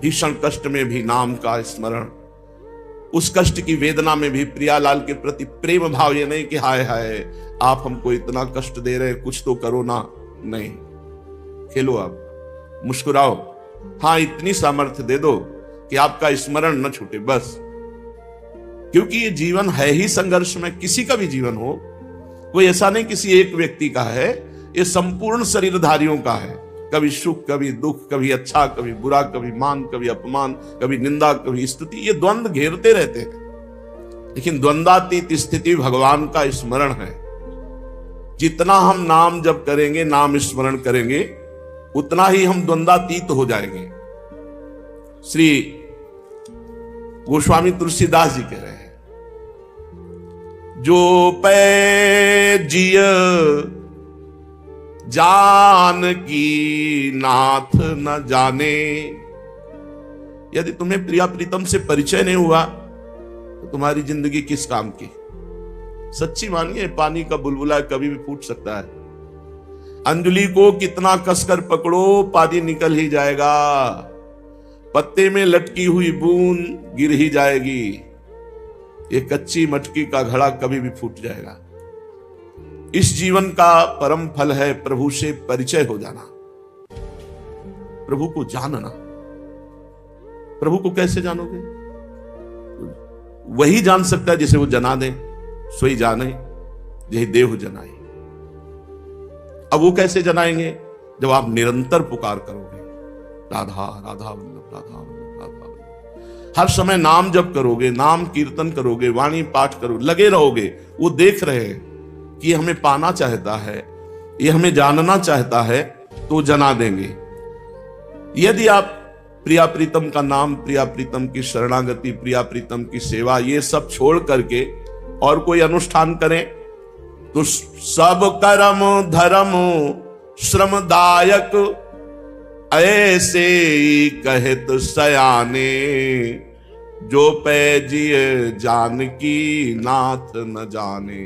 भीषण कष्ट में भी नाम का स्मरण, उस कष्ट की वेदना में भी प्रियालाल के प्रति प्रेम भाव। ये नहीं कि हाय हाय आप हमको इतना कष्ट दे रहे, कुछ तो करो ना। नहीं, खेलो, आप मुस्कुराओ, हाँ इतनी सामर्थ्य दे दो कि आपका स्मरण न छूटे बस। क्योंकि ये जीवन है ही संघर्ष में, किसी का भी जीवन हो, कोई ऐसा नहीं किसी एक व्यक्ति का है, ये संपूर्ण शरीरधारियों का है। कभी सुख, कभी दुख, कभी अच्छा, कभी बुरा, कभी मान, कभी अपमान, कभी निंदा, कभी स्तुति, ये द्वंद्व घेरते रहते हैं। लेकिन द्वंद्वातीत स्थिति भगवान का स्मरण है। जितना हम नाम जप करेंगे, नाम स्मरण करेंगे, उतना ही हम द्वंद्वातीत हो जाएंगे। श्री गोस्वामी तुलसीदास जी कह रहे हैं, जो पै जिय जान की नाथ न जाने। यदि तुम्हें प्रिया प्रीतम से परिचय नहीं हुआ तो तुम्हारी जिंदगी किस काम की। सच्ची मानिए, पानी का बुलबुला कभी भी फूट सकता है। अंजलि को कितना कसकर पकड़ो, पानी निकल ही जाएगा। पत्ते में लटकी हुई बूंद गिर ही जाएगी। ये कच्ची मटकी का घड़ा कभी भी फूट जाएगा। इस जीवन का परम फल है प्रभु से परिचय हो जाना, प्रभु को जानना। प्रभु को कैसे जानोगे? वही जान सकता है जिसे वो जना दे, सोई जाने यही देव जनाए। अब वो कैसे जनाएंगे? जब आप निरंतर पुकार करोगे, राधा राधा वल्लभ, राधा वल्लभ, राधा वल्लभ। हर समय नाम जप करोगे, नाम कीर्तन करोगे, वाणी पाठ करोगे, लगे रहोगे। वो देख रहे हैं कि ये हमें पाना चाहता है, ये हमें जानना चाहता है, तो जना देंगे। यदि आप प्रिया प्रीतम का नाम, प्रिया प्रीतम की शरणागति, प्रिया प्रीतम की सेवा, ये सब छोड़ करके और कोई अनुष्ठान करें तो सब कर्म धर्म श्रमदायक ऐसे कहत सयाने, जो पैजिए जानकी नाथ न जाने।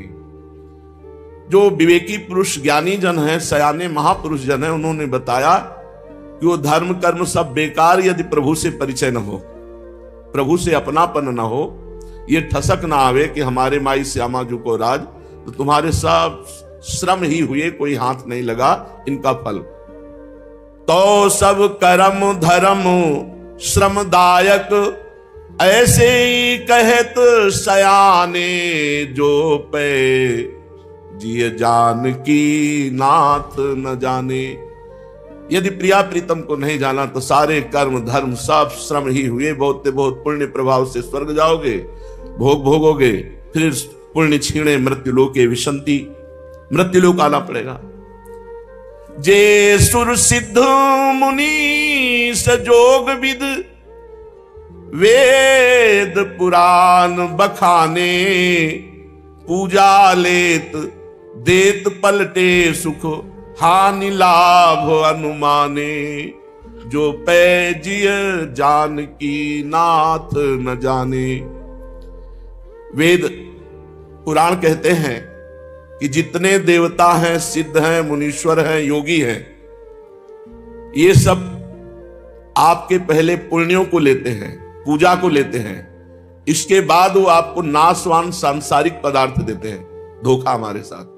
जो विवेकी पुरुष ज्ञानी जन है, सयाने महापुरुष जन है, उन्होंने बताया कि वो धर्म कर्म सब बेकार यदि प्रभु से परिचय न हो, प्रभु से अपनापन न हो, ये ठसक ना आवे कि हमारे माई श्यामा जी को राज, तो तुम्हारे सब श्रम ही हुए, कोई हाथ नहीं लगा इनका फल। तो सब कर्म धर्म श्रमदायक ऐसे ही कहत सयाने, जो पे जिय जानकी नाथ न जाने। यदि प्रिया प्रीतम को नहीं जाना तो सारे कर्म धर्म सब श्रम ही हुए। बहुत बहुत पुण्य प्रभाव से स्वर्ग जाओगे, भोग भोगोगे, फिर पुण्य छीणे मृत्युलोके विशंति, मृत्युलोक आना पड़ेगा। जे सुर सिद्ध मुनि सजोग विद, वेद पुराण बखाने, पूजा लेत देत पलटे सुख, हानि लाभ अनुमाने, जो पैजिय जानकी नाथ न जाने। वेद पुराण कहते हैं कि जितने देवता हैं, सिद्ध हैं, मुनीश्वर हैं, योगी हैं, ये सब आपके पहले पुण्यों को लेते हैं, पूजा को लेते हैं। इसके बाद वो आपको नाशवान सांसारिक पदार्थ देते हैं। धोखा हमारे साथ,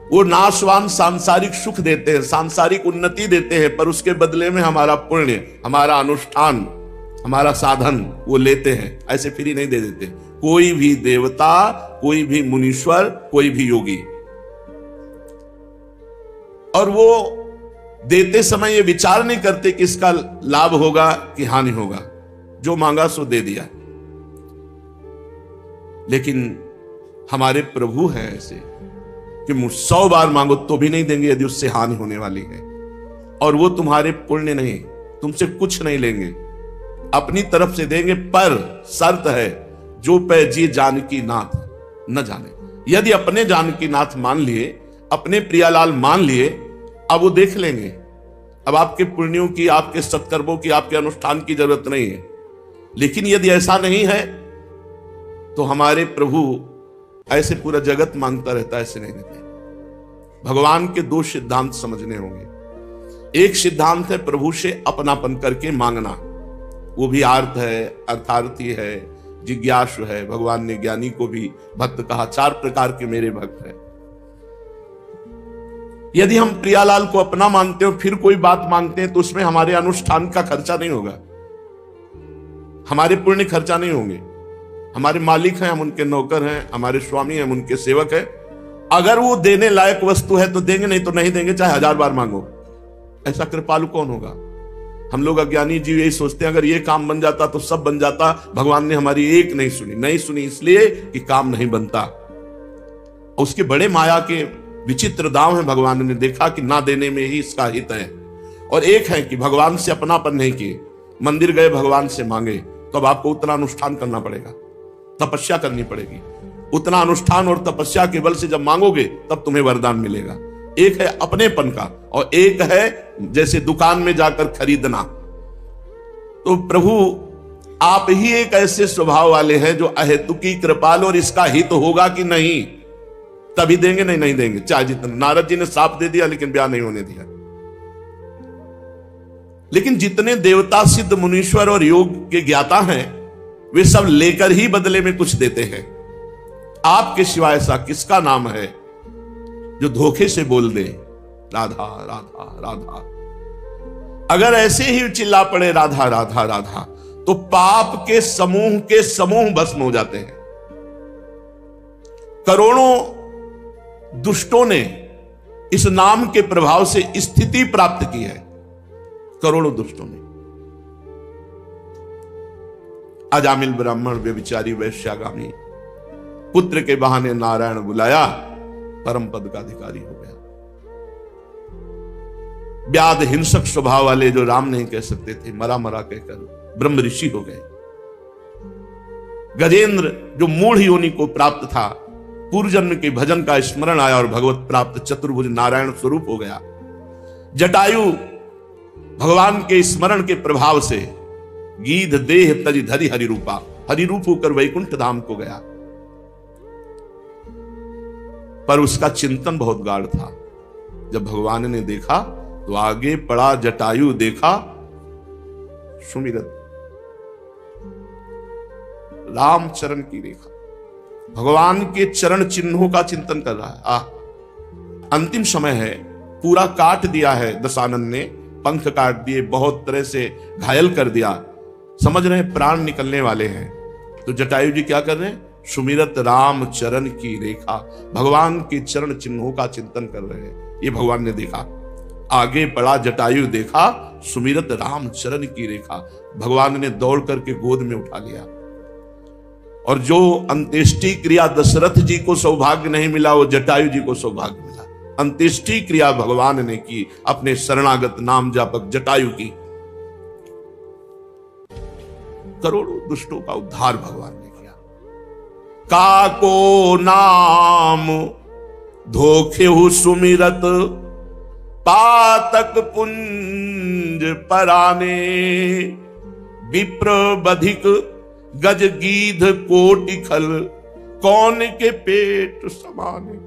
वो नाशवान सांसारिक सुख देते हैं, सांसारिक उन्नति देते हैं, पर उसके बदले में हमारा पुण्य, हमारा अनुष्ठान, हमारा साधन वो लेते हैं। ऐसे फ्री नहीं दे देते कोई भी देवता, कोई भी मुनीश्वर, कोई भी योगी। और वो देते समय ये विचार नहीं करते कि इसका लाभ होगा कि हानि होगा, जो मांगा सो दे दिया। लेकिन हमारे प्रभु हैं ऐसे कि 100 बार मांगो तो भी नहीं देंगे यदि उससे हानि होने वाली है। और वो तुम्हारे पुण्य नहीं, तुमसे कुछ नहीं लेंगे, अपनी तरफ से देंगे, पर शर्त है जो पै जी जानकी नाथ न जाने। यदि अपने जानकी नाथ मान लिए, अपने प्रियालाल मान लिए, अब वो देख लेंगे। अब आपके पुण्यों की, आपके सत्कर्मों की, आपके अनुष्ठान की जरूरत नहीं है। लेकिन यदि ऐसा नहीं है तो हमारे प्रभु ऐसे पूरा जगत मांगता रहता है, ऐसे नहीं देते। भगवान के 2 सिद्धांत समझने होंगे। एक सिद्धांत है प्रभु से अपनापन करके मांगना, वो भी आर्त है, अर्थार्थी है, जिज्ञासु है। भगवान ने ज्ञानी को भी भक्त कहा, 4 प्रकार के मेरे भक्त हैं। यदि हम प्रियालाल को अपना मानते हो फिर कोई बात मांगते हैं तो उसमें हमारे अनुष्ठान का खर्चा नहीं होगा, हमारे पुण्य खर्चा नहीं होंगे। हमारे मालिक हैं, हम उनके नौकर हैं, हमारे स्वामी हैं, हम उनके सेवक हैं। अगर वो देने लायक वस्तु है तो देंगे, नहीं तो नहीं देंगे, चाहे 1000 बार मांगो। ऐसा कृपालु कौन होगा? हम लोग अज्ञानी जीव यही सोचते हैं अगर ये काम बन जाता तो सब बन जाता। भगवान ने हमारी एक नहीं सुनी, नहीं सुनी इसलिए कि काम नहीं बनता। उसके बड़े माया के विचित्र दाव हैं। भगवान ने देखा कि ना देने में ही इसका हित है। और एक है कि भगवान से अपनापन नहीं किए, मंदिर गए भगवान से मांगे, तो अब आपको उतना अनुष्ठान करना पड़ेगा, तपस्या करनी पड़ेगी। उतना अनुष्ठान और तपस्या के बल से जब मांगोगे तब तुम्हें वरदान मिलेगा। एक है अपनेपन का और एक है जैसे दुकान में जाकर खरीदना। तो प्रभु आप ही एक ऐसे स्वभाव वाले हैं जो अहेतुकी कृपाल, और इसका हित होगा कि नहीं तभी देंगे, नहीं नहीं देंगे चाहे जितना। नारद जी ने साफ दे दिया लेकिन ब्याह नहीं होने दिया। लेकिन जितने देवता सिद्ध मुनीश्वर और योग के ज्ञाता हैं वे सब लेकर ही बदले में कुछ देते हैं। आपके सिवाय ऐसा किसका नाम है जो धोखे से बोल दे राधा राधा राधा? अगर ऐसे ही चिल्ला पड़े राधा राधा राधा तो पाप के समूह भस्म हो जाते हैं। करोड़ों दुष्टों ने इस नाम के प्रभाव से स्थिति प्राप्त की है, करोड़ों दुष्टों ने। अजामिल ब्राह्मण व्यभिचारी वैश्यागामी पुत्र के बहाने नारायण बुलाया, परम पद का अधिकारी हो गया। व्याध हिंसक स्वभाव वाले जो राम नहीं कह सकते थे, मरा मरा कहकर ब्रह्म ऋषि हो गए। गजेंद्र जो मूढ़ योनि को प्राप्त था, पूर्व जन्म के भजन का स्मरण आया और भगवत प्राप्त चतुर्भुज नारायण स्वरूप हो गया। जटायु भगवान के स्मरण के प्रभाव से गीध देह तज धरि हरि रूपा, हरि रूप होकर वैकुंठ धाम को गया। पर उसका चिंतन बहुत गाढ़ था। जब भगवान ने देखा तो आगे पड़ा जटायु, देखा सुमिरत राम चरण की रेखा, भगवान के चरण चिन्हों का चिंतन कर रहा है। अंतिम समय है, पूरा काट दिया है दशानन ने, पंख काट दिए, बहुत तरह से घायल कर दिया, समझ रहे हैं प्राण निकलने वाले हैं। तो जटायु जी क्या कर रहे हैं? सुमिरत राम चरण की रेखा, भगवान के चरण चिन्हों का चिंतन कर रहे हैं। ये भगवान ने देखा। आगे बढ़ा जटायु, देखा सुमिरत राम चरण की रेखा, भगवान ने दौड़ करके गोद में उठा लिया। और जो अंत्येष्टि क्रिया दशरथ जी को सौभाग्य नहीं मिला वो जटायु जी को सौभाग्य मिला। अंत्येष्टि क्रिया भगवान ने की अपने शरणागत नाम जापक जटायु की। करोड़ों दुष्टों का उद्धार भगवान ने किया। काको नाम धोखे सुमिरत, पातक पुंज पराने, विप्र बधिक गज गीध कोटि खल, कौन के पेट समाने।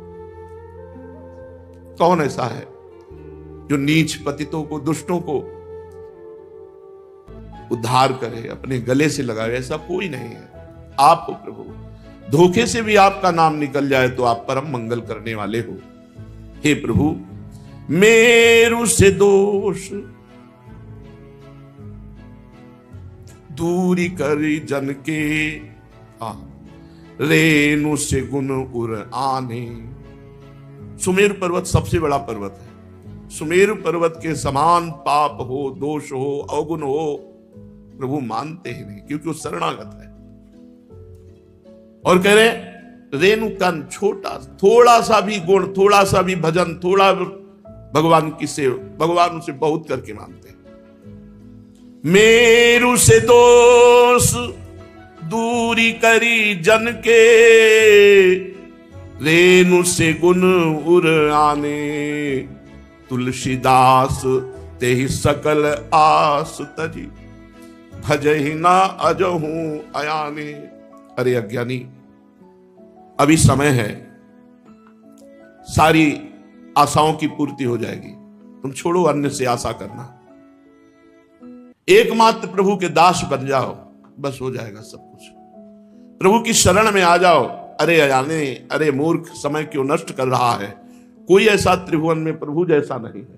कौन ऐसा है जो नीच पतितों को, दुष्टों को उद्धार करे, अपने गले से लगाए? ऐसा कोई नहीं है। आप हो प्रभु। धोखे से भी आपका नाम निकल जाए तो आप परम मंगल करने वाले हो। हे प्रभु, मेरु से दोष दूरी करी जन के, रेणु से गुण उर आने। सुमेरु पर्वत सबसे बड़ा पर्वत है। सुमेरु पर्वत के समान पाप हो, दोष हो, अवगुण हो, प्रभु मानते ही नहीं, क्योंकि वो शरणागत है। और कह रहे रेणु कण, छोटा थोड़ा सा भी गुण, थोड़ा सा भी भजन, थोड़ा भगवान की सेवा, भगवान उसे बहुत करके मानते हैं। मेरु से दोष दूरी करी जन के, रेणु से गुण उर आने, तुलसीदास ते ही सकल आस तजी, भजहि ना अजहू अयाने। अरे अज्ञानी, अभी समय है, सारी आशाओं की पूर्ति हो जाएगी। तुम छोड़ो अन्य से आशा करना, एकमात्र प्रभु के दास बन जाओ, बस हो जाएगा सब कुछ। प्रभु की शरण में आ जाओ। अरे अजाने, अरे मूर्ख, समय क्यों नष्ट कर रहा है? कोई ऐसा त्रिभुवन में प्रभु जैसा नहीं है।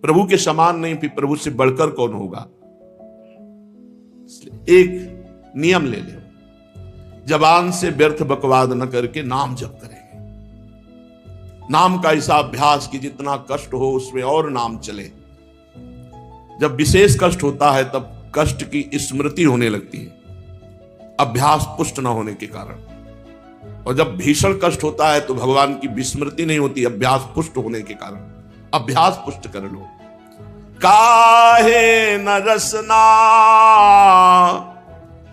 प्रभु के समान नहीं, फिर प्रभु से बढ़कर कौन होगा? एक नियम ले ले, जबान से व्यर्थ बकवाद न करके नाम जप करेंगे। नाम का ऐसा अभ्यास कि जितना कष्ट हो उसमें और नाम चले। जब विशेष कष्ट होता है तब कष्ट की स्मृति होने लगती है, अभ्यास पुष्ट न होने के कारण। और जब भीषण कष्ट होता है तो भगवान की विस्मृति नहीं होती, अभ्यास पुष्ट होने के कारण। अभ्यास पुष्ट कर लो। काहे न रसना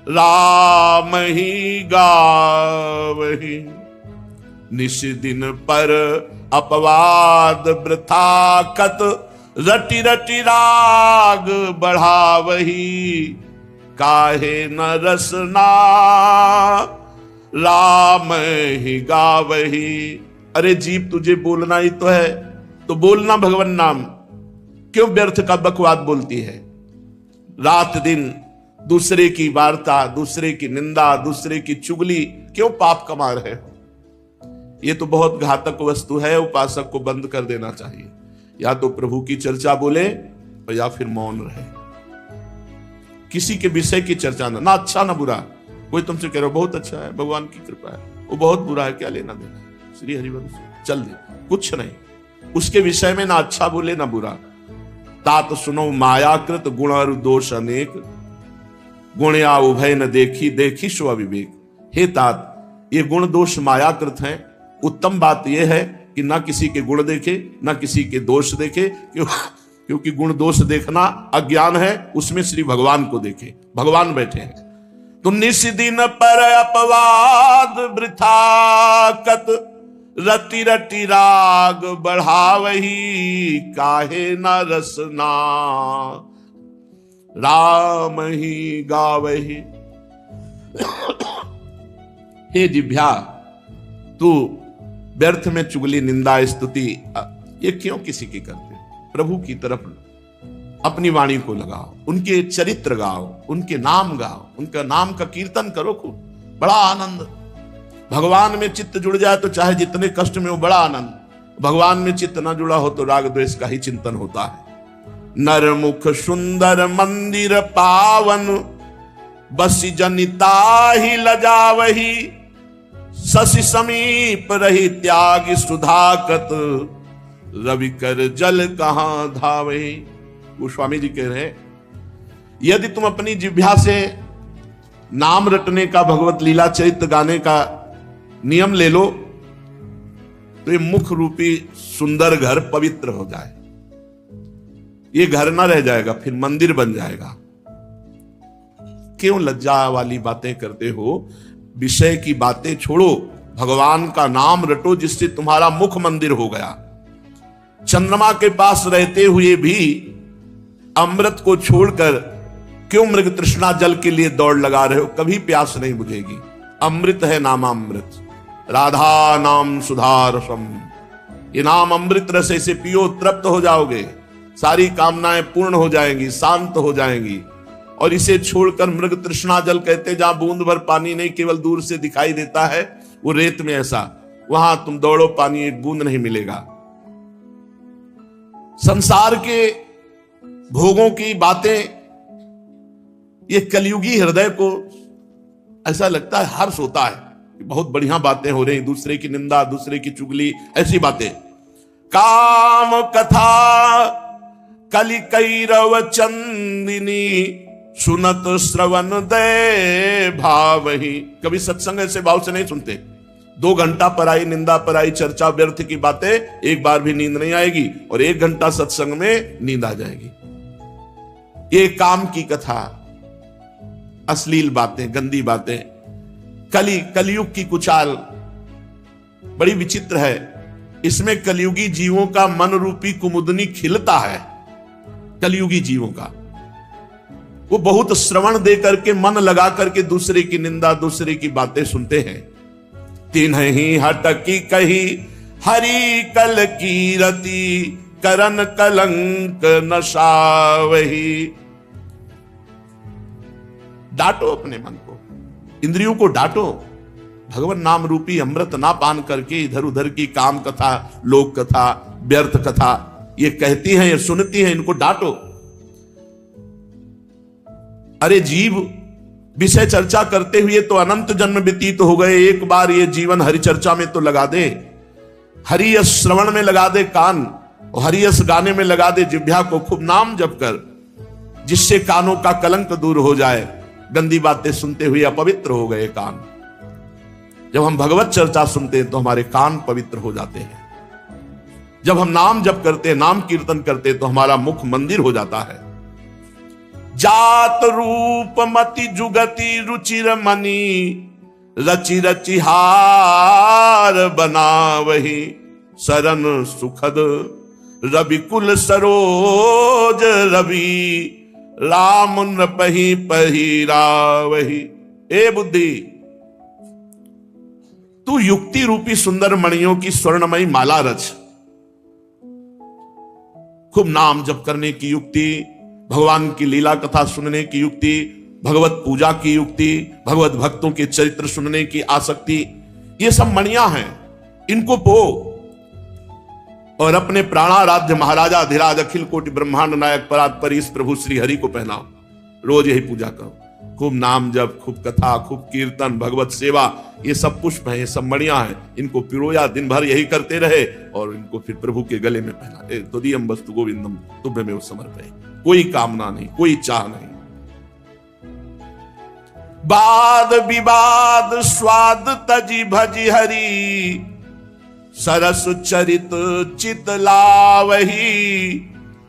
राम ही गावही, निश दिन पर अपवाद वृथा कत, रटि रटि राग बढ़ावही। काहे न रसना राम ही गावही। अरे जीव, तुझे बोलना ही तो है, तो बोलना भगवान नाम। क्यों व्यर्थ का बकवाद बोलती है? रात दिन दूसरे की वार्ता, दूसरे की निंदा, दूसरे की चुगली, क्यों पाप कमा रहे हो? ये तो बहुत घातक वस्तु है। उपासक को बंद कर देना चाहिए। या तो प्रभु की चर्चा बोले और या फिर मौन रहे। किसी के विषय की चर्चा ना अच्छा ना बुरा। कोई तुमसे कह रहा बहुत अच्छा है, भगवान की कृपा है, वो बहुत बुरा है, क्या लेना देना, श्री हरिवंश चल दे, कुछ नहीं। उसके विषय में ना अच्छा बोले ना बुरा। तात सुनो मायाकृत गुण और दोष अनेक, गुण या उभय न देखी, देखी स्व विवेक। हे तात, ये गुण दोष मायाकृत हैं। उत्तम बात यह है कि ना किसी के गुण देखे ना किसी के दोष देखे, क्योंकि गुण दोष देखना अज्ञान है। उसमें श्री भगवान को देखे, भगवान बैठे हैं। तुम निस दिन पर अपवाद वृथा कत, रति रति राग बढ़ावही। काहे न रसना राम ही गावही। हे जिभ्या, तू व्यर्थ में चुगली, निंदा, स्तुति ये क्यों किसी की करते? प्रभु की तरफ अपनी वाणी को लगाओ, उनके चरित्र गाओ, उनके नाम गाओ, उनका नाम का कीर्तन करो खूब। बड़ा आनंद। भगवान में चित्त जुड़ जाए तो चाहे जितने कष्ट में हो, बड़ा आनंद। भगवान में चित्त ना जुड़ा हो तो राग द्वेष का ही चिंतन होता है। नर मुख सुंदर मंदिर पावन, बसी जनिता ही लजावही। शशि समीप रही त्याग सुधाकत, रवि कर जल कहां धावे। गोस्वामी जी कह रहे, यदि तुम अपनी जिह्वा से नाम रटने का, भगवत लीला चरित्र गाने का नियम ले लो तो ये मुख रूपी सुंदर घर पवित्र हो जाए। ये घर ना रह जाएगा, फिर मंदिर बन जाएगा। क्यों लज्जा वाली बातें करते हो? विषय की बातें छोड़ो, भगवान का नाम रटो, जिससे तुम्हारा मुख मंदिर हो गया। चंद्रमा के पास रहते हुए भी अमृत को छोड़कर क्यों मृग तृष्णा जल के लिए दौड़ लगा रहे हो? कभी प्यास नहीं बुझेगी। अमृत है नामामृत, राधा नाम सुधा रसम। ये नाम अमृत रस से पियो, तृप्त हो जाओगे, सारी कामनाएं पूर्ण हो जाएंगी, शांत हो जाएंगी। और इसे छोड़कर मृग तृष्णा जल कहते, जहां बूंद भर पानी नहीं, केवल दूर से दिखाई देता है, वो रेत में ऐसा, वहां तुम दौड़ो, पानी एक बूंद नहीं मिलेगा। संसार के भोगों की बातें, ये कलयुगी हृदय को ऐसा लगता है हर्ष होता है, बहुत बढ़िया बातें हो रही, दूसरे की निंदा, दूसरे की चुगली, ऐसी बातें। काम कथा कलि कैरव चंदिनी, सुनत श्रवण दे भावही। कभी सत्संग ऐसे भाव से नहीं सुनते। 2 घंटा पराई निंदा, पराई चर्चा, व्यर्थ की बातें, एक बार भी नींद नहीं आएगी। और 1 घंटा सत्संग में नींद आ जाएगी। ये काम की कथा, अश्लील बातें, गंदी बातें, कलयुग की कुचाल बड़ी विचित्र है। इसमें कलयुगी जीवों का मन रूपी कुमुदनी खिलता है। कलयुगी जीवों का वो बहुत श्रवण दे करके, मन लगा करके दूसरे की निंदा, दूसरे की बातें सुनते हैं। तीन ही हटकी कही हरि कल कीरति करन कलंक नशावही। डांटो अपने मन को, इंद्रियों को डांटो। भगवान नाम रूपी अमृत ना पान करके इधर उधर की काम कथा, लोक कथा, व्यर्थ कथा ये कहती हैं, ये सुनती हैं, इनको डांटो। अरे जीव विषय चर्चा करते हुए तो अनंत जन्म व्यतीत हो गए, एक बार ये जीवन हरि चर्चा में तो लगा दे, हरि यश श्रवण में लगा दे कान, और हरि यश गाने में लगा दे जिह्वा को। खूब नाम जप कर, जिससे कानों का कलंक दूर हो जाए। गंदी बातें सुनते हुए अपवित्र हो गए कान। जब हम भगवत चर्चा सुनते हैं तो हमारे कान पवित्र हो जाते हैं। जब हम नाम जप करते हैं, नाम कीर्तन करते हैं तो हमारा मुख मंदिर हो जाता है। जात रूप मति जुगति रुचिर मणि, रचि रचि हार बनावही। शरण सुखद रविकुल सरोज रवि, राम नृपहि पहिरावही। ए बुद्धि, तू युक्ति रूपी सुंदर मणियों की स्वर्णमयी माला रच। खूब नाम जप करने की युक्ति, भगवान की लीला कथा सुनने की युक्ति, भगवत पूजा की युक्ति, भगवत भक्तों के चरित्र सुनने की आसक्ति, ये सब मणियां हैं। इनको पो और अपने प्राणाराध्य महाराजा अधिराज अखिल कोटि ब्रह्मांड नायक परात्पर इस प्रभु श्री हरि को पहनाओ। रोज यही पूजा करो। खूब नाम जप, खूब कथा, खूब कीर्तन, भगवत सेवा, ये सब पुष्प हैं, ये सब मणियां हैं। इनको पिरोया, दिन भर यही करते रहे और इनको फिर प्रभु के गले में पहना। तुदीयम वस्तु गोविंदम तुभ्यमेव समर्पये। कोई कामना नहीं, कोई चाह नहीं। वाद विवाद स्वाद तजी भजी हरि, सरस चरित चित लावही।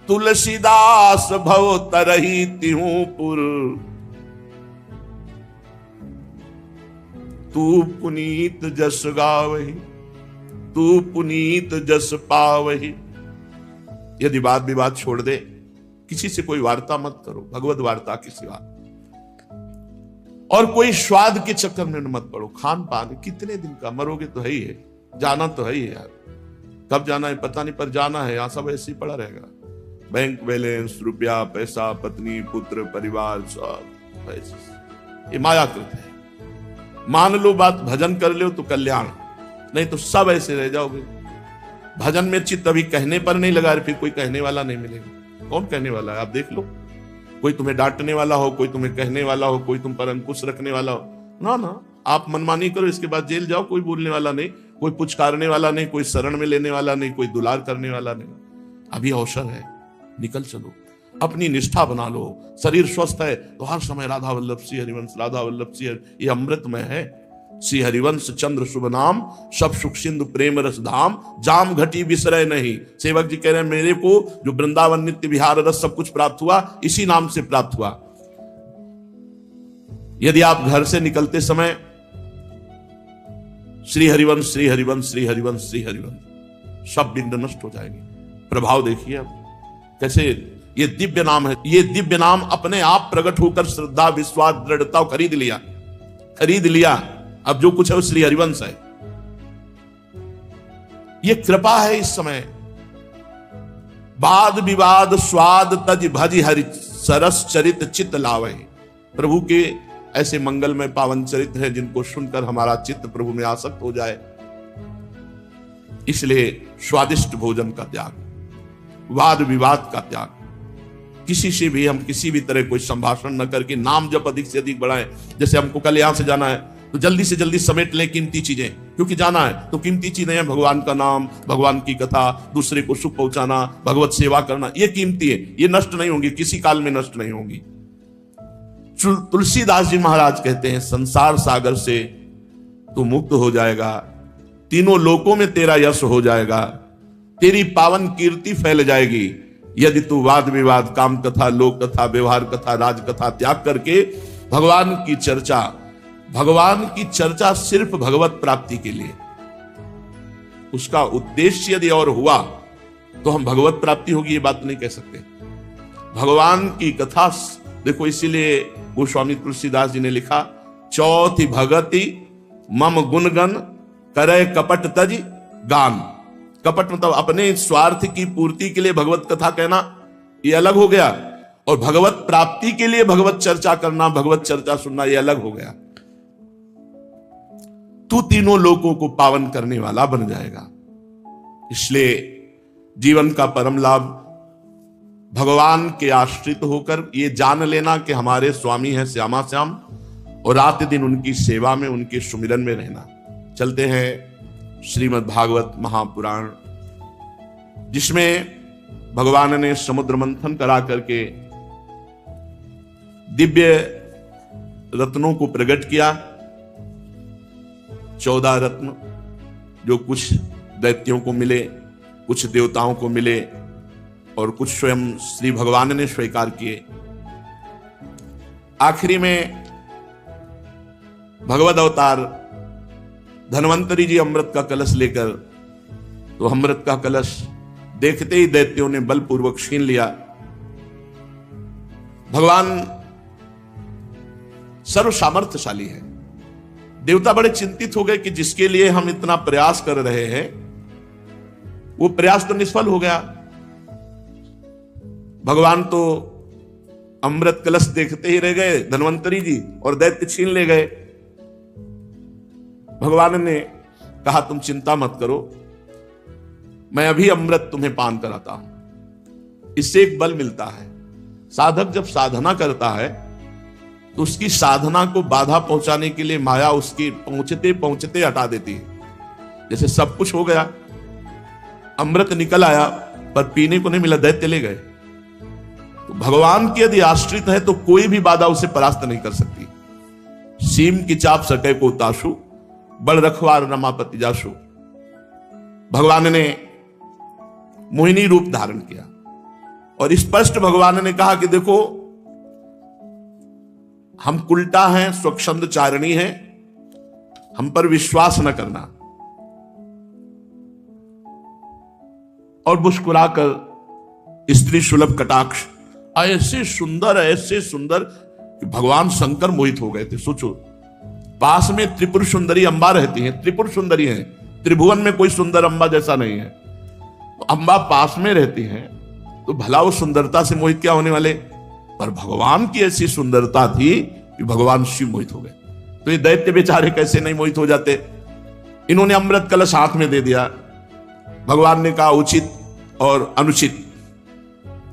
तुलसीदास भव तरही तिहू पुर, तू पुनीत जस गावही, तू पुनीत जस पावही। यदि वाद विवाद छोड़ दे, किसी से कोई वार्ता मत करो, भगवत वार्ता की सिवा, और कोई स्वाद के चक्कर में मत पड़ो। खान पान कितने दिन का, मरोगे तो है ही है, जाना तो है ही है यार। कब जाना है पता नहीं, पर जाना है। यहां सब ऐसे ही पड़ा रहेगा। बैंक बैलेंस, रुपया पैसा, पत्नी पुत्र परिवार, सब ऐसे, ये मायाकृत है। मान लो बात, भजन कर लो तो कल्याण, नहीं तो सब ऐसे रह जाओगे। भजन में चित्त अभी कहने पर नहीं लगा, फिर कोई कहने वाला नहीं मिलेगा। कौन कहने वाला है आप देख लो। कोई तुम्हें डांटने वाला हो, कोई तुम्हें कहने वाला हो, कोई तुम पर अंकुश रखने वाला हो, ना ना, आप मनमानी करो, इसके बाद जेल जाओ। कोई बोलने वाला नहीं, कोई पुचकारने वाला नहीं, कोई शरण में लेने वाला नहीं, कोई दुलार करने वाला नहीं। अभी अवसर है, निकल चलो, अपनी निष्ठा बना लो। शरीर स्वस्थ है तो हर समय राधा वल्लभ श्री हरिवंश, राधा वल्लभ श्री, ये अमृतमय है। श्री हरिवंश चंद्र शुभ नाम, सब सुख सिंधु प्रेम रस धाम। जाम घटी विसरय नहीं। सेवक जी कह रहे हैं मेरे को जो वृंदावन नित्य विहार रस सब कुछ प्राप्त हुआ, इसी नाम से प्राप्त हुआ। यदि आप घर से निकलते समय श्री हरिवंश श्री हरिवंश श्री हरिवंश श्री हरिवंश, सब बिंद नष्ट हो जाएंगे। प्रभाव देखिए अब कैसे ये दिव्य नाम है। ये दिव्य नाम अपने आप प्रकट होकर श्रद्धा विश्वास दृढ़ता खरीद लिया। अब जो कुछ है वो श्री हरिवंश है। ये कृपा है इस समय। वाद विवाद स्वाद तज भज हरि, सरस चरित चित लावे। प्रभु के ऐसे मंगलमय पावन चरित्र हैं जिनको सुनकर हमारा चित्त प्रभु में आसक्त हो जाए। इसलिए स्वादिष्ट भोजन का त्याग, वाद विवाद का त्याग, किसी से भी हम किसी भी तरह कोई संभाषण न करके नाम जप अधिक से अधिक बढ़ाएं। जैसे हमको कल यहां से जाना है तो जल्दी से जल्दी समेट लें कीमती चीजें, क्योंकि जाना है तो कीमती चीजें हैं भगवान का नाम, भगवान की कथा, दूसरे को सुख पहुंचाना, भगवत सेवा करना, ये कीमती है। ये नष्ट नहीं होंगी, किसी काल में नष्ट नहीं होंगी। तुलसीदास जी महाराज कहते हैं संसार सागर से तू मुक्त हो जाएगा, तीनों लोकों में तेरा यश हो जाएगा, तेरी पावन कीर्ति फैल जाएगी यदि तू वाद विवाद, काम कथा, लोक कथा, व्यवहार कथा, राज कथा त्याग करके भगवान की चर्चा सिर्फ भगवत प्राप्ति के लिए, उसका उद्देश्य यदि और हुआ तो हम भगवत प्राप्ति होगी ये बात नहीं कह सकते। भगवान की कथा देखो, इसीलिए गोस्वामी तुलसीदास जी ने लिखा, चौथी भगति मम गुणगन करे कपट तज गान। कपट मतलब अपने स्वार्थ की पूर्ति के लिए भगवत कथा कहना, ये अलग हो गया, और भगवत प्राप्ति के लिए भगवत चर्चा करना, भगवत चर्चा सुनना, ये अलग हो गया। तू तीनों लोगों को पावन करने वाला बन जाएगा। इसलिए जीवन का परम लाभ भगवान के आश्रित होकर ये जान लेना कि हमारे स्वामी हैं श्यामा श्याम, और रात दिन उनकी सेवा में, उनके सुमिरन में रहना। चलते हैं श्रीमद् भागवत महापुराण, जिसमें भगवान ने समुद्र मंथन करा करके दिव्य रत्नों को प्रकट किया। 14 रत्न जो कुछ दैत्यों को मिले, कुछ देवताओं को मिले, और कुछ स्वयं श्री भगवान ने स्वीकार किए। आखिरी में भगवद अवतार धन्वंतरी जी अमृत का कलश लेकर, तो अमृत का कलश देखते ही दैत्यों ने बलपूर्वक छीन लिया। भगवान सर्व सामर्थ्यशाली है। देवता बड़े चिंतित हो गए कि जिसके लिए हम इतना प्रयास कर रहे हैं वो प्रयास तो निष्फल हो गया। भगवान तो अमृत कलश देखते ही रह गए धन्वंतरी जी, और दैत्य छीन ले गए। भगवान ने कहा तुम चिंता मत करो, मैं अभी अमृत तुम्हें पान कराता हूं। इससे एक बल मिलता है। साधक जब साधना करता है तो उसकी साधना को बाधा पहुंचाने के लिए माया उसकी पहुंचते पहुंचते हटा देती है। जैसे सब कुछ हो गया, अमृत निकल आया, पर पीने को नहीं मिला, दैत्य ले गए। तो भगवान के यदि आश्रित है तो कोई भी बाधा उसे परास्त नहीं कर सकती। सीम की चाप सके को ताशु, बड़ रखवार रमापति जाशु। भगवान ने मोहिनी रूप धारण किया, और स्पष्ट भगवान ने कहा कि देखो हम कुलटा हैं, स्वच्छंद चारणी हैं, हम पर विश्वास न करना। और मुस्कुराकर स्त्री सुलभ कटाक्ष, ऐसे सुंदर कि भगवान शंकर मोहित हो गए थे। सोचो, पास में त्रिपुर सुंदरी अम्बा रहती हैं, त्रिपुर सुंदरी हैं, त्रिभुवन में कोई सुंदर अम्बा जैसा नहीं है। तो अम्बा पास में रहती हैं तो भला वो सुंदरता से मोहित क्या होने वाले, पर भगवान की ऐसी सुंदरता थी कि भगवान शिव मोहित हो गए। तो ये दैत्य बेचारे कैसे नहीं मोहित हो जाते। इन्होंने अमृत कलश हाथ में दे दिया। भगवान ने कहा उचित और अनुचित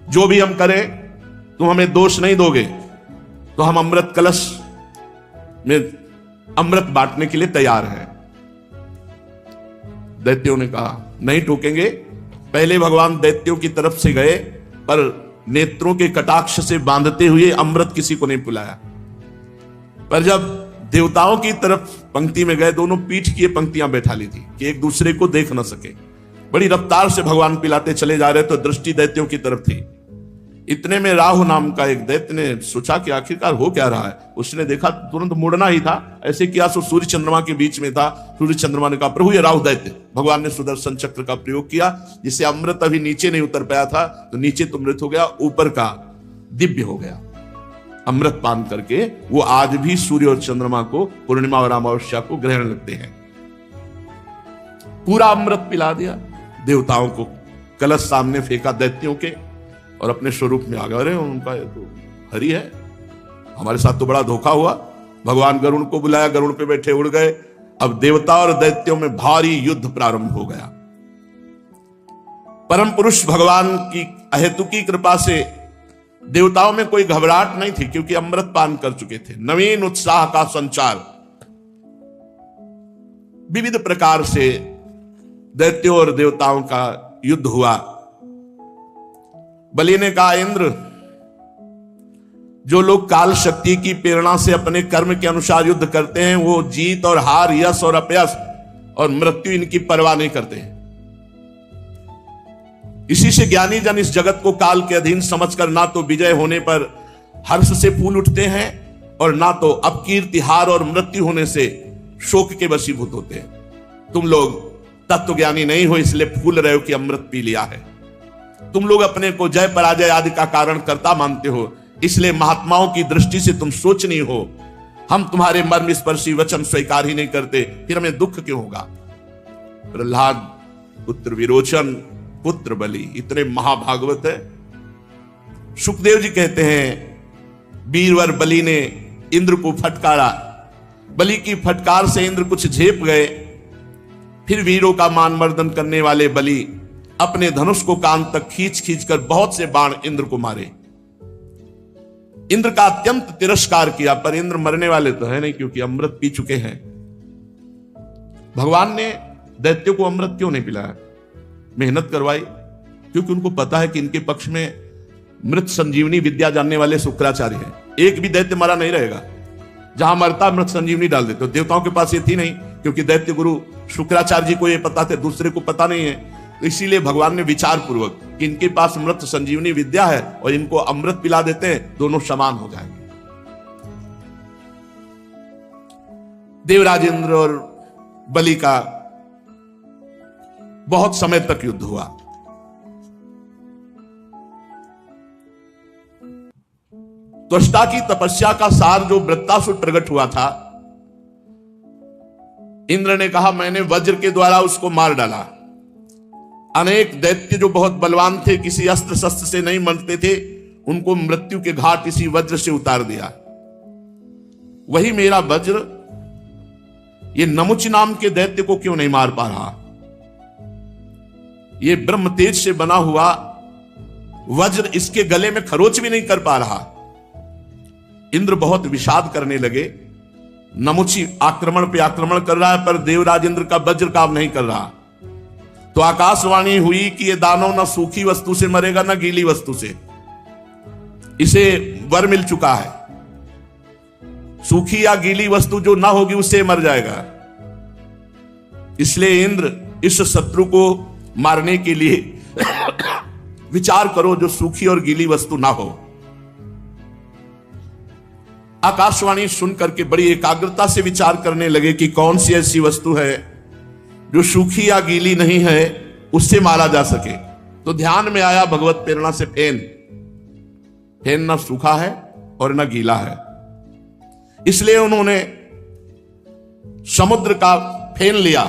जो भी हम करें तुम हमें दोष नहीं दोगे, तो हम अमृत कलश में अमृत बांटने के लिए तैयार हैं। दैत्यों ने कहा नहीं टोकेंगे। पहले भगवान दैत्यों की तरफ से गए, पर नेत्रों के कटाक्ष से बांधते हुए अमृत किसी को नहीं पिलाया। पर जब देवताओं की तरफ पंक्ति में गए, दोनों पीठ की पंक्तियां बैठा ली थी कि एक दूसरे को देख न सके। बड़ी रफ्तार से भगवान पिलाते चले जा रहे, तो दृष्टि दैत्यों की तरफ थी। इतने में राहु नाम का एक दैत्य ने सोचा कि आखिरकार हो क्या रहा है। उसने देखा, तुरंत मुड़ना ही था, ऐसे किया सो सूर्य चंद्रमा के बीच में था। सूर्य चंद्रमा ने कहा प्रभु ये राहु दैत्य। भगवान ने सुदर्शन चक्र का प्रयोग किया, जिससे अमृत अभी नीचे नहीं उतर पाया था, तो नीचे तो मृत हो गया, ऊपर का दिव्य हो गया। अमृत पान करके वो आज भी सूर्य और चंद्रमा को पूर्णिमा और अमावस्या को ग्रहण लगते हैं। पूरा अमृत पिला दिया देवताओं को, कलश सामने फेंका दैत्यों के, और अपने स्वरूप में आ गए। अरे उनका तो हरि है, हमारे साथ तो बड़ा धोखा हुआ। भगवान गरुड़ को बुलाया, गरुड़ पे बैठे उड़ गए। अब देवता और दैत्यों में भारी युद्ध प्रारंभ हो गया। परम पुरुष भगवान की अहेतुकी कृपा से देवताओं में कोई घबराहट नहीं थी, क्योंकि अमृत पान कर चुके थे। नवीन उत्साह का संचार, विविध प्रकार से दैत्यों और देवताओं का युद्ध हुआ। बलि ने कहा इंद्र, जो लोग काल शक्ति की प्रेरणा से अपने कर्म के अनुसार युद्ध करते हैं, वो जीत और हार, यश और अपयश और मृत्यु इनकी परवाह नहीं करते हैं। इसी से ज्ञानी जन इस जगत को काल के अधीन समझकर ना तो विजय होने पर हर्ष से फूल उठते हैं, और ना तो अपकीर्ति, हार और मृत्यु होने से शोक के वशीभूत होते हैं। तुम लोग तत्वज्ञानी नहीं हो, इसलिए फूल रहे हो कि अमृत पी लिया है। तुम लोग अपने को जय पराजय आदि का कारण कर्ता मानते हो, इसलिए महात्माओं की दृष्टि से तुम सोचनीय हो। हम तुम्हारे मर्म स्पर्शी वचन स्वीकार ही नहीं करते, फिर हमें दुख क्यों होगा। प्रहलाद पुत्र विरोचन, पुत्र बलि, इतने महाभागवत है। सुखदेव जी कहते हैं वीरवर बलि ने इंद्र को फटकारा, बलि की फटकार से इंद्र कुछ झेप गए, फिर वीरों का मान मर्दन करने वाले बलि अपने धनुष को कान तक खींच खींच कर बहुत से बाण इंद्र को मारे। इंद्र का अत्यंत तिरस्कार किया, पर इंद्र मरने वाले तो है नहीं, क्योंकि अमृत पी चुके हैं। भगवान ने दैत्यों को अमृत क्यों नहीं पिलाया, मेहनत करवाई? क्योंकि उनको पता है कि इनके पक्ष में मृत संजीवनी विद्या जानने वाले शुक्राचार्य हैं। एक भी दैत्य मरा नहीं रहेगा, जहां मरता मृत संजीवनी डाल देते। तो देवताओं के पास ये थी नहीं, क्योंकि दैत्य गुरु शुक्राचार्य जी को ये पता थे, दूसरे को पता नहीं है। तो इसीलिए भगवान ने विचार पूर्वक कि इनके पास मृत संजीवनी विद्या है और इनको अमृत पिला देते हैं, दोनों समान हो जाएंगे। देवराज इंद्र और बलि का बहुत समय तक युद्ध हुआ। त्वष्टा की तपस्या का सार जो वृत्तासुर प्रकट हुआ था, इंद्र ने कहा मैंने वज्र के द्वारा उसको मार डाला। अनेक दैत्य जो बहुत बलवान थे, किसी अस्त्र शस्त्र से नहीं मरते थे, उनको मृत्यु के घाट इसी वज्र से उतार दिया। वही मेरा वज्र ये नमुच नाम के दैत्य को क्यों नहीं मार पा रहा? ये ब्रह्म तेज से बना हुआ वज्र इसके गले में खरोच भी नहीं कर पा रहा। इंद्र बहुत विषाद करने लगे। नमुची आक्रमण पे आक्रमण कर रहा है, पर देवराज इंद्र का वज्र काम नहीं कर रहा। तो आकाशवाणी हुई कि ये दानव न सूखी वस्तु से मरेगा न गीली वस्तु से, इसे वर मिल चुका है। सूखी या गीली वस्तु जो ना होगी उससे मर जाएगा। इसलिए इंद्र इस शत्रु को मारने के लिए विचार करो जो सूखी और गीली वस्तु ना हो। आकाशवाणी सुनकर के बड़ी एकाग्रता से विचार करने लगे कि कौन सी ऐसी वस्तु है जो सूखी या गीली नहीं है, उससे मारा जा सके। तो ध्यान में आया भगवत प्रेरणा से फेन। फेन ना सूखा है और ना गीला है, इसलिए उन्होंने समुद्र का फेन लिया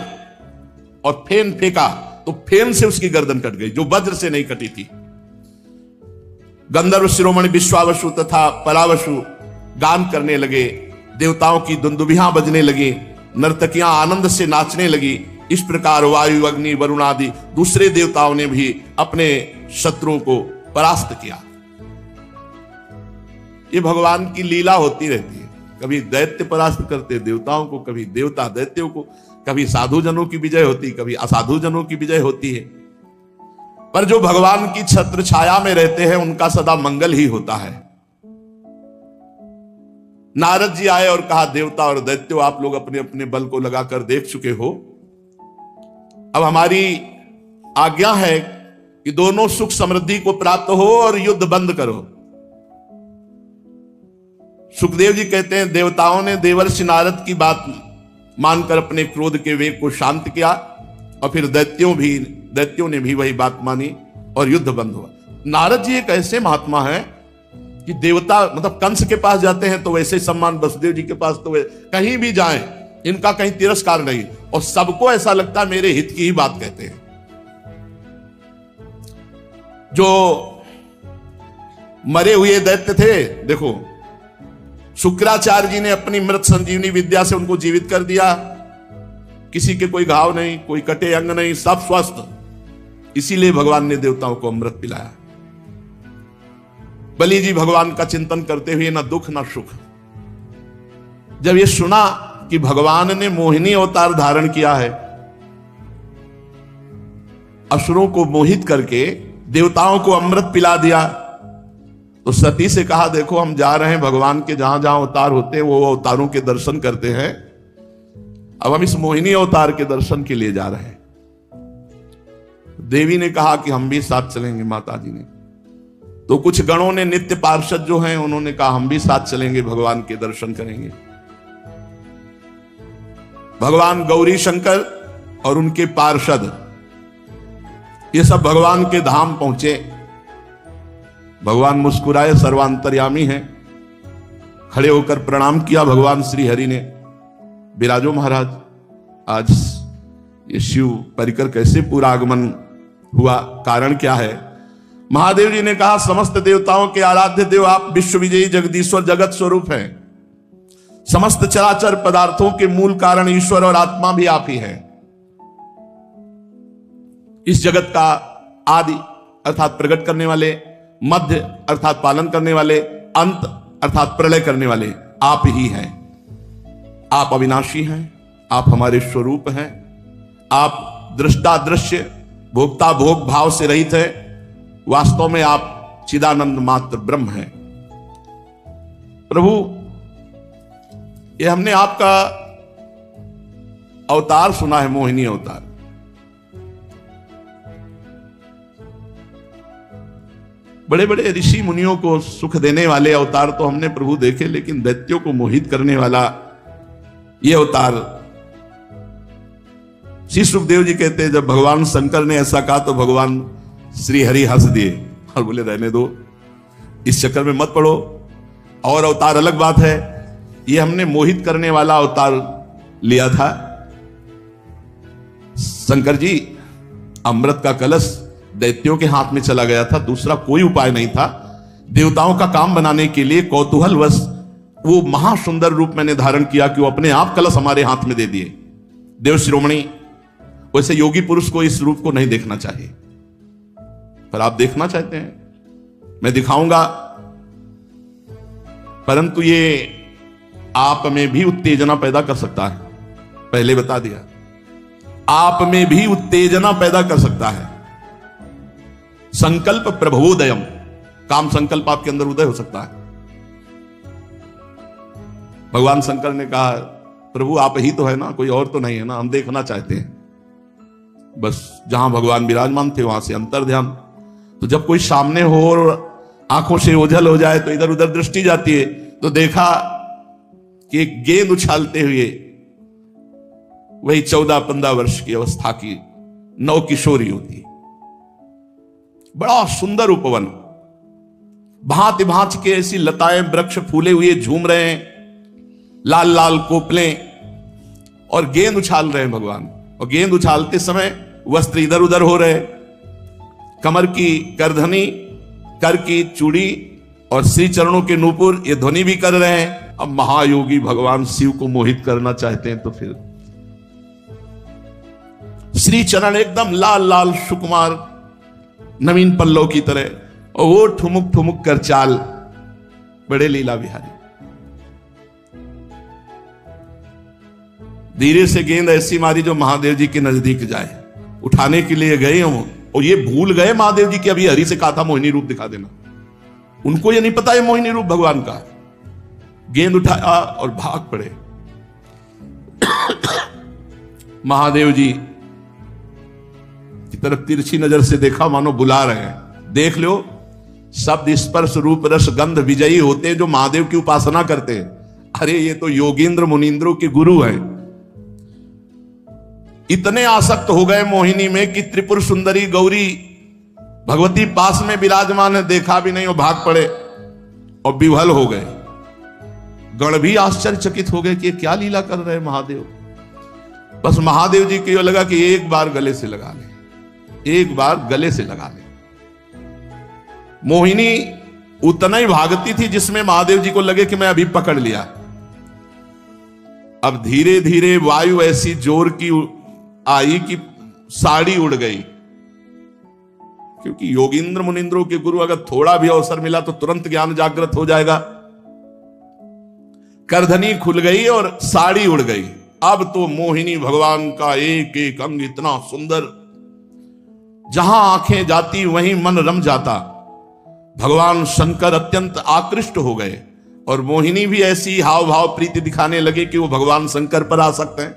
और फेन फेंका, तो फेन से उसकी गर्दन कट गई, जो वज्र से नहीं कटी थी। गंधर्व शिरोमणि विश्वावसु तथा परावसु गान करने लगे, देवताओं की दुंदुभियां बजने लगी, नर्तकियां आनंद से नाचने लगी। इस प्रकार वायु, अग्नि, वरुण आदि दूसरे देवताओं ने भी अपने शत्रुओं को परास्त किया। ये भगवान की लीला होती रहती है, कभी दैत्य परास्त करते देवताओं को, कभी देवता दैत्यों को, कभी साधु जनों की विजय होती, कभी असाधु जनों की विजय होती है। पर जो भगवान की छत्र छाया में रहते हैं उनका सदा मंगल ही होता है। नारद जी आए और कहा देवता और दैत्यों, आप लोग अपने अपने बल को लगाकर देख चुके हो, अब हमारी आज्ञा है कि दोनों सुख समृद्धि को प्राप्त हो और युद्ध बंद करो। सुखदेव जी कहते हैं देवताओं ने देवर्षि नारद की बात मानकर अपने क्रोध के वेग को शांत किया, और फिर दैत्यों ने भी वही बात मानी और युद्ध बंद हुआ। नारद जी एक ऐसे महात्मा हैं कि देवता मतलब कंस के पास जाते हैं तो वैसे सम्मान, वसुदेव जी के पास तो कहीं भी जाएं इनका कहीं तिरस्कार नहीं, और सबको ऐसा लगता है मेरे हित की ही बात कहते हैं। जो मरे हुए दैत्य थे, देखो शुक्राचार्य जी ने अपनी मृत संजीवनी विद्या से उनको जीवित कर दिया। किसी के कोई घाव नहीं, कोई कटे अंग नहीं, सब स्वस्थ। इसीलिए भगवान ने देवताओं को अमृत पिलाया। बलि जी भगवान का चिंतन करते हुए ना दुख ना सुख। जब ये सुना कि भगवान ने मोहिनी अवतार धारण किया है, असुरों को मोहित करके देवताओं को अमृत पिला दिया, तो सती से कहा देखो हम जा रहे हैं भगवान के जहां जहां अवतार होते हैं वो अवतारों के दर्शन करते हैं, अब हम इस मोहिनी अवतार के दर्शन के लिए जा रहे हैं। देवी ने कहा कि हम भी साथ चलेंगे, माता जी ने। तो कुछ गणों ने, नित्य पार्षद जो हैं, उन्होंने कहा हम भी साथ चलेंगे, भगवान के दर्शन करेंगे। भगवान गौरी शंकर और उनके पार्षद ये सब भगवान के धाम पहुंचे। भगवान मुस्कुराए, सर्वांतर्यामी हैं, खड़े होकर प्रणाम किया भगवान श्री हरि ने। विराजो महाराज, आज ये शिव परिकर कैसे पूरा आगमन हुआ, कारण क्या है? महादेव जी ने कहा समस्त देवताओं के आराध्य देव आप विश्व विजयी जगदीश्वर जगत स्वरूप हैं। समस्त चराचर पदार्थों के मूल कारण ईश्वर और आत्मा भी आप ही हैं। इस जगत का आदि अर्थात प्रकट करने वाले, मध्य अर्थात पालन करने वाले, अंत अर्थात प्रलय करने वाले आप ही हैं। आप अविनाशी हैं, आप हमारे स्वरूप हैं, आप दृष्टा दृश्य भोक्ता भोग भाव से रहित हैं। वास्तव में आप चिदानंद मात्र ब्रह्म हैं। प्रभु, ये हमने आपका अवतार सुना है, मोहिनी अवतार। बड़े बड़े ऋषि मुनियों को सुख देने वाले अवतार तो हमने प्रभु देखे, लेकिन दैत्यों को मोहित करने वाला ये अवतार। श्री सुखदेव जी कहते हैं जब भगवान शंकर ने ऐसा कहा तो भगवान श्री हरि हंस दिए और बोले रहने दो, इस चक्कर में मत पड़ो। और अवतार अलग बात है, ये हमने मोहित करने वाला अवतार लिया था। शंकर जी, अमृत का कलश दैत्यों के हाथ में चला गया था, दूसरा कोई उपाय नहीं था। देवताओं का काम बनाने के लिए कौतूहलवश वो महासुंदर रूप मैंने धारण किया कि वो अपने आप कलश हमारे हाथ में दे दिए। देव शिरोमणि, वैसे योगी पुरुष को इस रूप को नहीं देखना चाहिए, पर आप देखना चाहते हैं, मैं दिखाऊंगा। परंतु ये आप में भी उत्तेजना पैदा कर सकता है, पहले बता दिया, आप में भी उत्तेजना पैदा कर सकता है। संकल्प प्रभवोदयम, काम संकल्प आपके अंदर उदय हो सकता है। भगवान शंकर ने कहा प्रभु आप ही तो है ना, कोई और तो नहीं है ना, हम देखना चाहते हैं। बस जहां भगवान विराजमान थे वहां से अंतर ध्यान। तो जब कोई सामने हो और आंखों से ओझल हो जाए तो इधर उधर दृष्टि जाती है, तो देखा कि एक गेंद उछालते हुए वही 14-15 वर्ष की अवस्था की नव किशोरी होती, बड़ा सुंदर उपवन, भांति भांति के ऐसी लताएं वृक्ष फूले हुए झूम रहे हैं, लाल लाल कोपले, और गेंद उछाल रहे हैं भगवान। और गेंद उछालते समय वस्त्र इधर उधर हो रहे, कमर की करधनी, कर की चूड़ी और श्री चरणों के नूपुर ये ध्वनि भी कर रहे हैं। अब महायोगी भगवान शिव को मोहित करना चाहते हैं तो फिर श्री चरण एकदम लाल लाल सुकुमार नवीन पल्लव की तरह, और वो ठुमुक ठुमुक कर चाल, बड़े लीला बिहारी। धीरे से गेंद ऐसी मारी जो महादेव जी के नजदीक जाए, उठाने के लिए गए हों और ये भूल गए महादेव जी की अभी हरि से कहा था मोहिनी रूप दिखा देना। उनको ये नहीं पता है मोहिनी रूप भगवान का। गेंद उठाया और भाग पड़े। महादेव जी की तरफ तिरछी नजर से देखा, मानो बुला रहे हैं। देख लो, शब्द स्पर्श रूप रस गंध विजयी होते जो महादेव की उपासना करते हैं। अरे ये तो योगींद्र मुनींद्रों के गुरु हैं। इतने आसक्त हो गए मोहिनी में कि त्रिपुर सुंदरी गौरी भगवती पास में विराजमान है, देखा भी नहीं और भाग पड़े और विह्वल हो गए। गण भी आश्चर्यचकित हो गए कि ये क्या लीला कर रहे हैं महादेव। बस महादेव जी को लगा कि एक बार गले से लगा ले, एक बार गले से लगा ले। मोहिनी उतना ही भागती थी जिसमें महादेव जी को लगे कि मैं अभी पकड़ लिया। अब धीरे धीरे वायु ऐसी जोर की आई कि साड़ी उड़ गई, क्योंकि योगींद्र मुनिंद्रों के गुरु अगर थोड़ा भी अवसर मिला तो तुरंत ज्ञान जागृत हो जाएगा। करधनी खुल गई और साड़ी उड़ गई। अब तो मोहिनी भगवान का एक एक अंग इतना सुंदर, जहां आंखें जाती वहीं मन रम जाता। भगवान शंकर अत्यंत आकृष्ट हो गए और मोहिनी भी ऐसी हाव भाव प्रीति दिखाने लगे कि वो भगवान शंकर पर आ सकते हैं,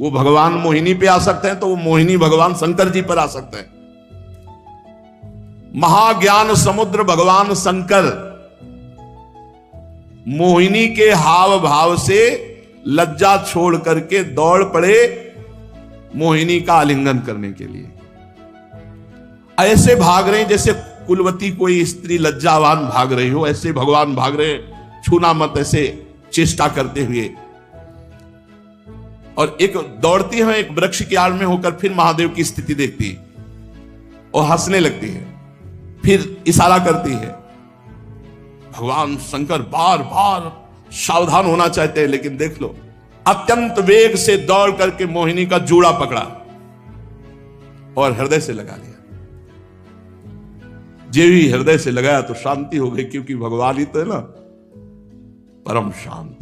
वो भगवान मोहिनी पे आ सकते हैं, तो वो मोहिनी भगवान शंकर जी पर आ सकते हैं। महाज्ञान समुद्र भगवान शंकर मोहिनी के हाव भाव से लज्जा छोड़ करके दौड़ पड़े मोहिनी का आलिंगन करने के लिए। ऐसे भाग रहे जैसे कुलवती कोई स्त्री लज्जावान भाग रही हो, ऐसे भगवान भाग रहे, छूना मत, ऐसे चेष्टा करते हुए। और एक दौड़ती है एक वृक्ष की आड़ में होकर, फिर महादेव की स्थिति देखती है और हंसने लगती है, फिर इशारा करती है। भगवान शंकर बार बार सावधान होना चाहते हैं, लेकिन देख लो, अत्यंत वेग से दौड़ करके मोहिनी का जूड़ा पकड़ा और हृदय से लगा लिया। जो ही हृदय से लगाया तो शांति हो गई, क्योंकि भगवान ही तो है ना परम शांत।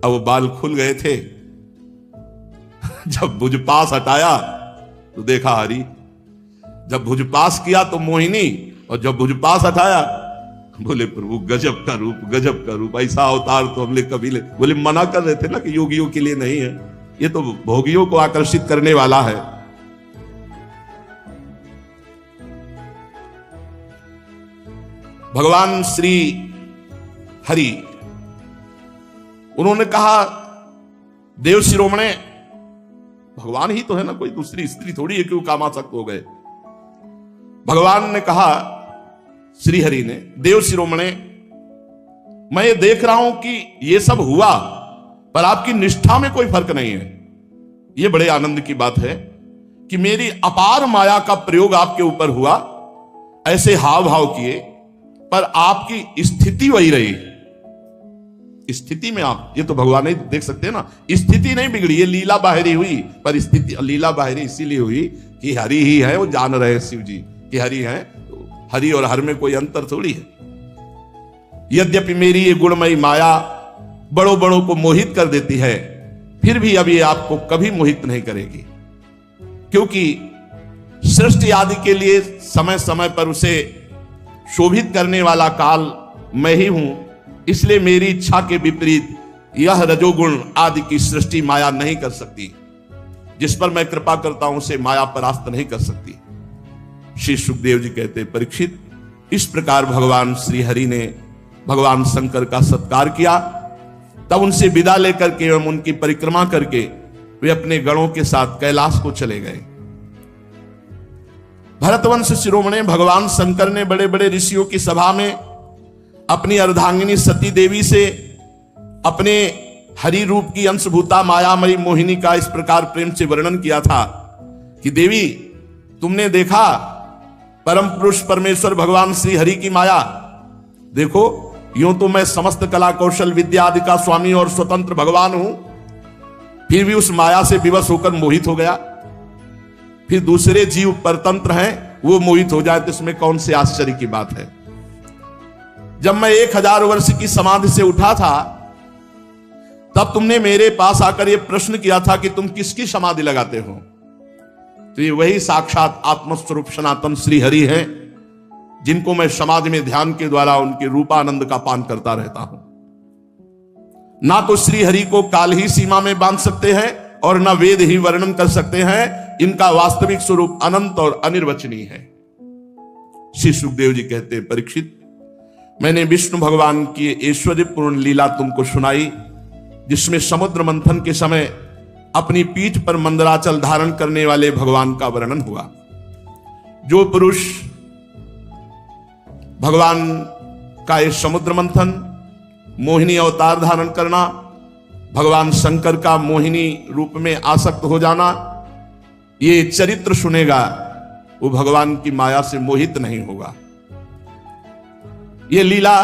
अब वो बाल खुल गए थे। जब भुज पास हटाया तो देखा हरि, जब भुज पास किया तो मोहिनी, और जब भुज पास हटाया बोले प्रभु गजब का रूप, गजब का रूप, ऐसा अवतार तो हमने कभी ले। बोले मना कर रहे थे ना कि योगियों के लिए नहीं है, ये तो भोगियों को आकर्षित करने वाला है। भगवान श्री हरि उन्होंने कहा, देव शिरोमणे, भगवान ही तो है ना, कोई दूसरी स्त्री थोड़ी है, क्यों कामासक्त हो गए। भगवान ने कहा, श्री हरि ने, देव शिरोमणे, मैं ये देख रहा हूं कि ये सब हुआ, पर आपकी निष्ठा में कोई फर्क नहीं है। ये बड़े आनंद की बात है कि मेरी अपार माया का प्रयोग आपके ऊपर हुआ, ऐसे हाव भाव किए, पर आपकी स्थिति वही रही। स्थिति में आप, ये तो भगवान ही देख सकते हैं ना, स्थिति नहीं बिगड़ी, ये लीला बाहरी हुई, पर स्थिति लीला बाहरी इसीलिए हुई कि हरि ही है, वो जान रहे शिव जी कि हरि है। हरि और हर में कोई अंतर थोड़ी है। यद्यपि मेरी ये गुणमयी माया बड़ों बड़ों को मोहित कर देती है, फिर भी अब ये आपको कभी मोहित नहीं करेगी, क्योंकि सृष्टि आदि के लिए समय समय पर उसे शोभित करने वाला काल मैं ही हूं। इसलिए मेरी इच्छा के विपरीत यह रजोगुण आदि की सृष्टि माया नहीं कर सकती। जिस पर मैं कृपा करता हूं उसे माया परास्त नहीं कर सकती। श्री सुखदेव जी कहते, परीक्षित, इस प्रकार भगवान श्री हरि ने भगवान शंकर का सत्कार किया। तब उनसे विदा लेकर के एवं उनकी परिक्रमा करके वे अपने गणों के साथ कैलाश को चले गए। भरतवंश शिरोमणि भगवान शंकर ने बड़े बड़े ऋषियों की सभा में अपनी अर्धांगिनी सती देवी से अपने हरि रूप की अंशभूता मायामयी मोहिनी का इस प्रकार प्रेम से वर्णन किया था कि देवी, तुमने देखा परम पुरुष परमेश्वर भगवान श्री हरि की माया। देखो, यूं तो मैं समस्त कला कौशल विद्या आदि का स्वामी और स्वतंत्र भगवान हूं, फिर भी उस माया से विवश होकर मोहित हो गया। फिर दूसरे जीव परतंत्र हैं, वो मोहित हो जाए तो इसमें कौन से आश्चर्य की बात है। जब मैं 1000 वर्ष की समाधि से उठा था, तब तुमने मेरे पास आकर यह प्रश्न किया था कि तुम किसकी समाधि लगाते हो। तो ये वही साक्षात आत्मस्वरूप सनातन श्री हरि हैं, जिनको मैं समाधि में ध्यान के द्वारा उनके रूपानंद का पान करता रहता हूं। ना तो श्री हरि को काल ही सीमा में बांध सकते हैं और ना वेद ही वर्णन कर सकते हैं। इनका वास्तविक स्वरूप अनंत और अनिर्वचनीय है। श्री सुखदेव जी कहते, परीक्षित, मैंने विष्णु भगवान की ऐश्वर्यपूर्ण लीला तुमको सुनाई, जिसमें समुद्र मंथन के समय अपनी पीठ पर मंदराचल धारण करने वाले भगवान का वर्णन हुआ। जो पुरुष भगवान का ये समुद्र मंथन, मोहिनी अवतार धारण करना, भगवान शंकर का मोहिनी रूप में आसक्त हो जाना, ये चरित्र सुनेगा, वो भगवान की माया से मोहित नहीं होगा। ये लीला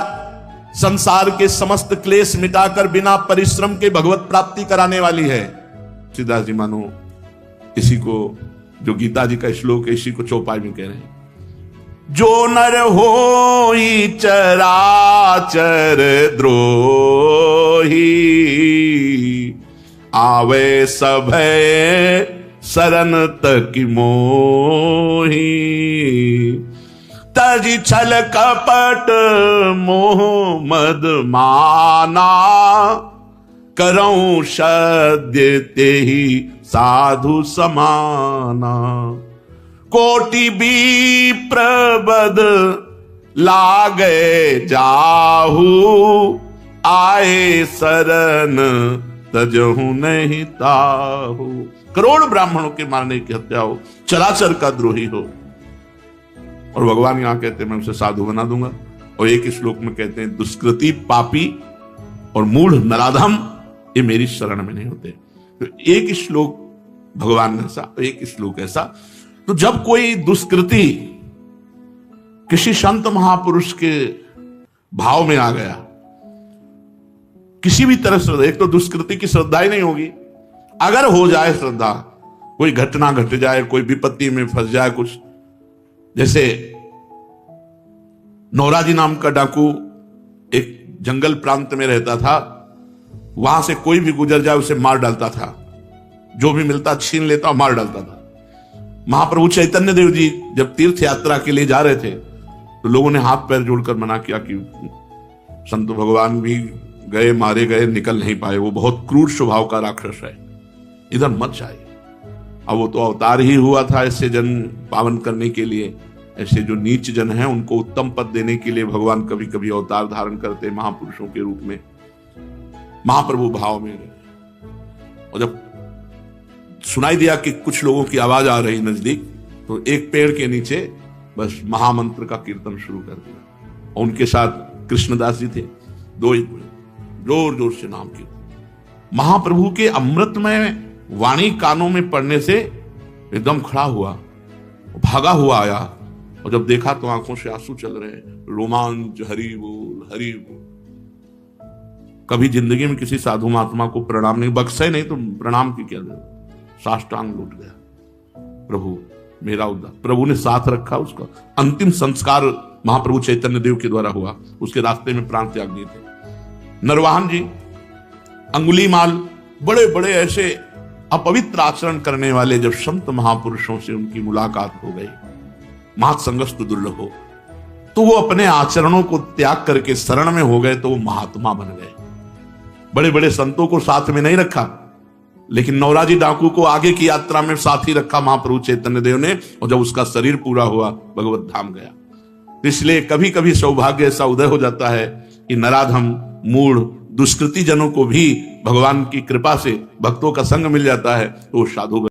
संसार के समस्त क्लेश मिटाकर बिना परिश्रम के भगवत प्राप्ति कराने वाली है। सीधा जी मानो इसी को, जो गीता जी का श्लोक है, इसी को चौपाई में कह रहे हैं, जो नर होई चराचर द्रोही, आवे सभय शरण तक मोही, तजी छल कपट मोह मद माना, करऊं सद्य तेहि साधु समाना। कोटि भी प्रबद लागे जाहू, आए शरण तजहू नहीं ताहू। करोड़ ब्राह्मणों के मारने की हत्या हो, चराचर का द्रोही हो, और भगवान यहां कहते हैं मैं उसे साधु बना दूंगा। और एक श्लोक में कहते हैं, दुष्कृति पापी और मूढ़ नराधम ये मेरी शरण में नहीं होते। तो एक श्लोक भगवान ने ऐसा, एक श्लोक ऐसा। तो जब कोई दुष्कृति किसी संत महापुरुष के भाव में आ गया, किसी भी तरह श्रद्धा, एक तो दुष्कृति की श्रद्धा ही नहीं होगी, अगर हो जाए श्रद्धा, कोई घटना घट जाए, कोई विपत्ति में फंस जाए, कुछ जैसे नौराजी नाम का डाकू एक जंगल प्रांत में रहता था, वहां से कोई भी गुजर जाए उसे मार डालता था, जो भी मिलता छीन लेता और मार डालता था। महाप्रभु चैतन्य देव जी जब तीर्थ यात्रा के लिए जा रहे थे तो लोगों ने हाथ पैर जोड़कर मना किया कि संत भगवान भी गए, मारे गए, निकल नहीं पाए, वो बहुत क्रूर स्वभाव का राक्षस है, इधर मत जाइए। अब वो तो अवतार ही हुआ था ऐसे जन पावन करने के लिए, ऐसे जो नीच जन हैं उनको उत्तम पद देने के लिए भगवान कभी कभी अवतार धारण करते महापुरुषों के रूप में। महाप्रभु भाव में गए और जब सुनाई दिया कि कुछ लोगों की आवाज आ रही नजदीक, तो एक पेड़ के नीचे बस महामंत्र का कीर्तन शुरू कर दिया और उनके साथ कृष्णदास जी थे, दो ही जोर जोर से नाम कीर्तन। महाप्रभु के अमृतमय वाणी कानों में पड़ने से एकदम खड़ा हुआ, भागा हुआ आया और जब देखा तो आंखों से आंसू चल रहे हैं, रोमांच, हरि बोल हरि बोल। कभी जिंदगी में किसी साधु महात्मा को प्रणाम नहीं, बख्शे नहीं तो प्रणाम की क्या जरूरत, साष्टांग लौट गया, प्रभु मेरा उद्धार। प्रभु ने साथ रखा, उसका अंतिम संस्कार महाप्रभु चैतन्य देव के द्वारा हुआ, उसके रास्ते में प्राण त्याग दिए थे। नरवाहन जी, अंगुलीमाल, बड़े बड़े ऐसे अपवित्र आचरण करने वाले जब संत महापुरुषों से उनकी मुलाकात हो गई, महत् संगस्तु दुर्लभ हो, तो वो अपने आचरणों को त्याग करके शरण में हो गए, तो वो महात्मा बन गए। बड़े बड़े संतों को साथ में नहीं रखा, लेकिन नौराजी डाकू को आगे की यात्रा में साथी रखा महाप्रभु चैतन्य देव ने, और जब उसका शरीर पूरा हुआ भगवत धाम गया। इसलिए कभी कभी सौभाग्य ऐसा उदय हो जाता है कि नराधम, मूढ़, दुष्कृति जनों को भी भगवान की कृपा से भक्तों का संग मिल जाता है, तो साधु